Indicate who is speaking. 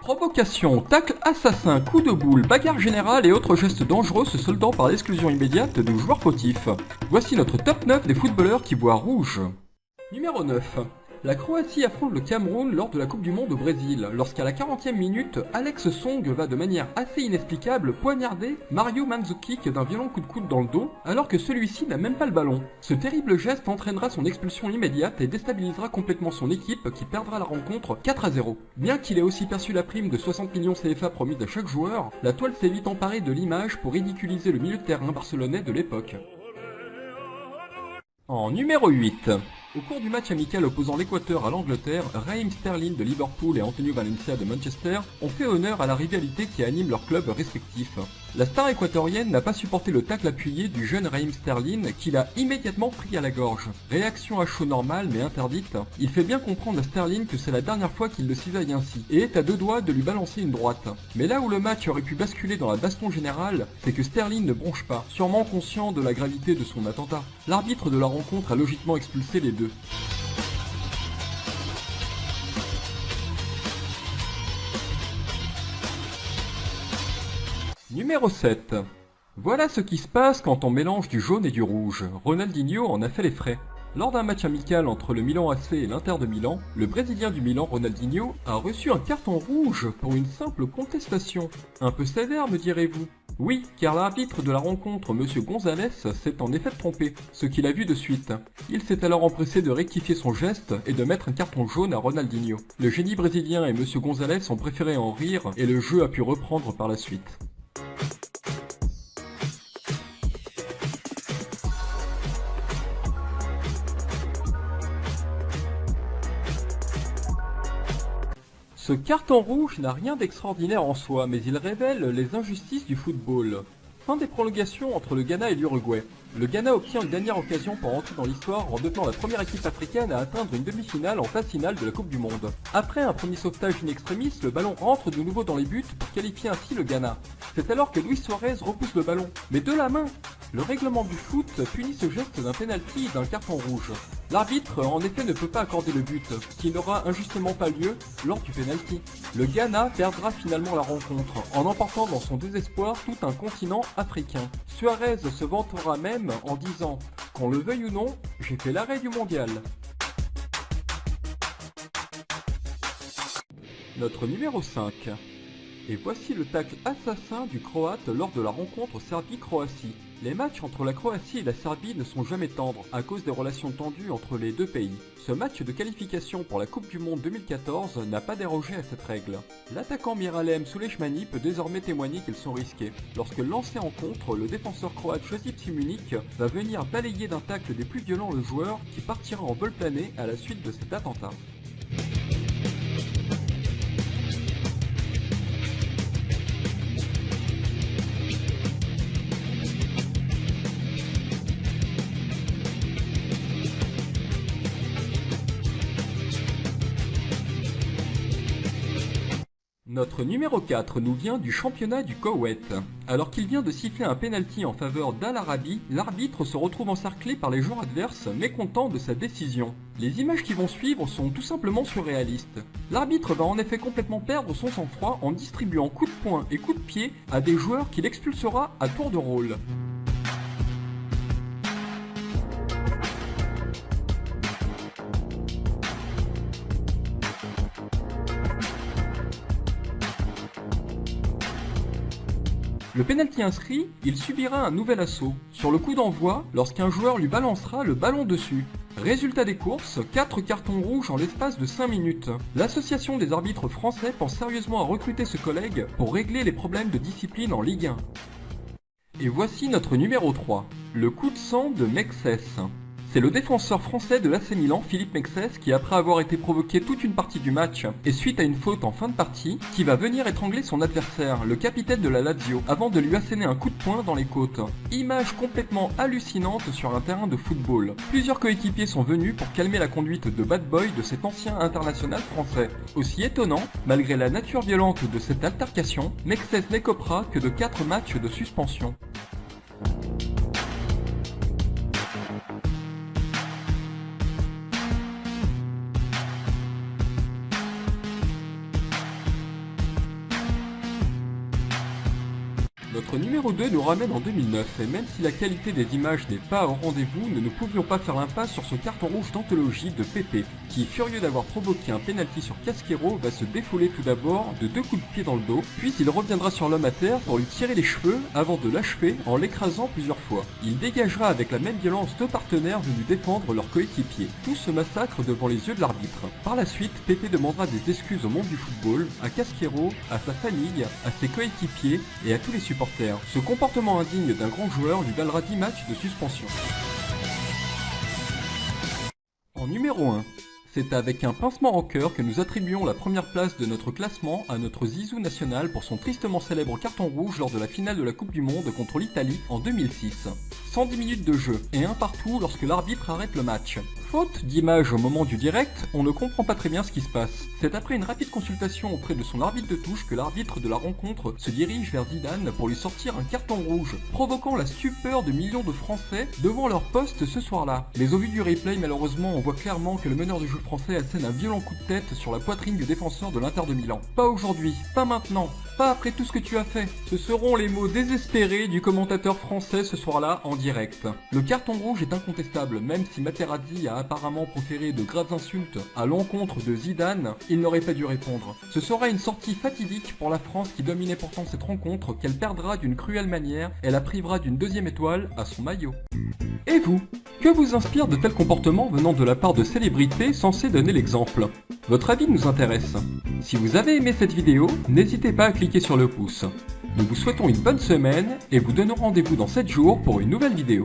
Speaker 1: Provocation, tacle assassin, coup de boule, bagarre générale et autres gestes dangereux se soldant par l'exclusion immédiate de joueurs fautifs. Voici notre top 9 des footballeurs qui voient rouge. Numéro 9. La Croatie affronte le Cameroun lors de la Coupe du Monde au Brésil, lorsqu'à la 40e minute, Alex Song va de manière assez inexplicable poignarder Mario Mandzukic d'un violent coup de coude dans le dos, alors que celui-ci n'a même pas le ballon. Ce terrible geste entraînera son expulsion immédiate et déstabilisera complètement son équipe qui perdra la rencontre 4-0. Bien qu'il ait aussi perçu la prime de 60 millions CFA promise à chaque joueur, la toile s'est vite emparée de l'image pour ridiculiser le milieu de terrain barcelonais de l'époque. En numéro 8. Au cours du match amical opposant l'Équateur à l'Angleterre, Raheem Sterling de Liverpool et Antonio Valencia de Manchester ont fait honneur à la rivalité qui anime leurs clubs respectifs. La star équatorienne n'a pas supporté le tacle appuyé du jeune Raheem Sterling qui l'a immédiatement pris à la gorge. Réaction à chaud normale mais interdite, il fait bien comprendre à Sterling que c'est la dernière fois qu'il le cisaille ainsi et est à deux doigts de lui balancer une droite. Mais là où le match aurait pu basculer dans la baston générale, c'est que Sterling ne bronche pas, sûrement conscient de la gravité de son attentat. L'arbitre de la rencontre a logiquement expulsé les deux. Numéro 7. Voilà ce qui se passe quand on mélange du jaune et du rouge. Ronaldinho en a fait les frais. Lors d'un match amical entre le Milan AC et l'Inter de Milan, le Brésilien du Milan, Ronaldinho, a reçu un carton rouge pour une simple contestation. Un peu sévère, me direz-vous? Oui, car l'arbitre de la rencontre, M. Gonzalez, s'est en effet trompé, ce qu'il a vu de suite. Il s'est alors empressé de rectifier son geste et de mettre un carton jaune à Ronaldinho. Le génie brésilien et M. Gonzalez ont préféré en rire et le jeu a pu reprendre par la suite. Ce carton rouge n'a rien d'extraordinaire en soi, mais il révèle les injustices du football. Fin des prolongations entre le Ghana et l'Uruguay. Le Ghana obtient une dernière occasion pour entrer dans l'histoire en devenant la première équipe africaine à atteindre une demi-finale en phase finale de la Coupe du Monde. Après un premier sauvetage in extremis, le ballon rentre de nouveau dans les buts pour qualifier ainsi le Ghana. C'est alors que Luis Suarez repousse le ballon, mais de la main. Le règlement du foot punit ce geste d'un penalty et d'un carton rouge. L'arbitre en effet ne peut pas accorder le but, qui n'aura injustement pas lieu lors du penalty. Le Ghana perdra finalement la rencontre, en emportant dans son désespoir tout un continent africain. Suarez se vantera même en disant « Qu'on le veuille ou non, j'ai fait l'arrêt du mondial ». Notre numéro 5. Et voici le tacle assassin du Croate lors de la rencontre Serbie-Croatie. Les matchs entre la Croatie et la Serbie ne sont jamais tendres à cause des relations tendues entre les deux pays. Ce match de qualification pour la Coupe du Monde 2014 n'a pas dérogé à cette règle. L'attaquant Miralem Sulejmani peut désormais témoigner qu'ils sont risqués. Lorsque lancé en contre, le défenseur croate Josip Simunic va venir balayer d'un tacle des plus violents le joueur qui partira en vol plané à la suite de cet attentat. Notre numéro 4 nous vient du championnat du Koweït. Alors qu'il vient de siffler un penalty en faveur d'Al Arabi, l'arbitre se retrouve encerclé par les joueurs adverses, mécontents de sa décision. Les images qui vont suivre sont tout simplement surréalistes. L'arbitre va en effet complètement perdre son sang-froid en distribuant coups de poing et coups de pied à des joueurs qu'il expulsera à tour de rôle. Le penalty inscrit, il subira un nouvel assaut, sur le coup d'envoi, lorsqu'un joueur lui balancera le ballon dessus. Résultat des courses, 4 cartons rouges en l'espace de 5 minutes. L'association des arbitres français pense sérieusement à recruter ce collègue pour régler les problèmes de discipline en Ligue 1. Et voici notre numéro 3, le coup de sang de Mexès. C'est le défenseur français de l'AC Milan, Philippe Mexès, qui après avoir été provoqué toute une partie du match et suite à une faute en fin de partie, qui va venir étrangler son adversaire, le capitaine de la Lazio, avant de lui asséner un coup de poing dans les côtes. Image complètement hallucinante sur un terrain de football. Plusieurs coéquipiers sont venus pour calmer la conduite de bad boy de cet ancien international français. Aussi étonnant, malgré la nature violente de cette altercation, Mexès n'écopera que de 4 matchs de suspension. Notre numéro 2 nous ramène en 2009, et même si la qualité des images n'est pas au rendez-vous, nous ne pouvions pas faire l'impasse sur ce carton rouge d'anthologie de Pepe, qui, furieux d'avoir provoqué un pénalty sur Casquero, va se défouler tout d'abord de 2 coups de pied dans le dos, puis il reviendra sur l'homme à terre pour lui tirer les cheveux avant de l'achever en l'écrasant plusieurs fois. Il dégagera avec la même violence 2 partenaires venus défendre leur coéquipier. Tout se massacre devant les yeux de l'arbitre. Par la suite, Pepe demandera des excuses au monde du football, à Casquero, à sa famille, à ses coéquipiers et à tous les supporters. Ce comportement indigne d'un grand joueur lui valera 10 matchs de suspension. En numéro 1. C'est avec un pincement au cœur que nous attribuons la première place de notre classement à notre Zizou national pour son tristement célèbre carton rouge lors de la finale de la Coupe du Monde contre l'Italie en 2006. 110 minutes de jeu et un partout lorsque l'arbitre arrête le match. Faute d'image au moment du direct, on ne comprend pas très bien ce qui se passe. C'est après une rapide consultation auprès de son arbitre de touche que l'arbitre de la rencontre se dirige vers Zidane pour lui sortir un carton rouge, provoquant la stupeur de millions de Français devant leur poste ce soir-là. Mais au vu du replay, malheureusement, on voit clairement que le meneur du jeu français assène un violent coup de tête sur la poitrine du défenseur de l'Inter de Milan. Pas aujourd'hui, pas maintenant, pas après tout ce que tu as fait. Ce seront les mots désespérés du commentateur français ce soir-là en direct. Le carton rouge est incontestable, même si Materazzi a apparemment proféré de graves insultes à l'encontre de Zidane, il n'aurait pas dû répondre. Ce sera une sortie fatidique pour la France qui dominait pourtant cette rencontre, qu'elle perdra d'une cruelle manière et la privera d'une 2e étoile à son maillot. Et vous? Que vous inspire de tels comportements venant de la part de célébrités censées donner l'exemple? Votre avis nous intéresse. Si vous avez aimé cette vidéo, n'hésitez pas à cliquer sur le pouce. Nous vous souhaitons une bonne semaine et vous donnons rendez-vous dans 7 jours pour une nouvelle vidéo.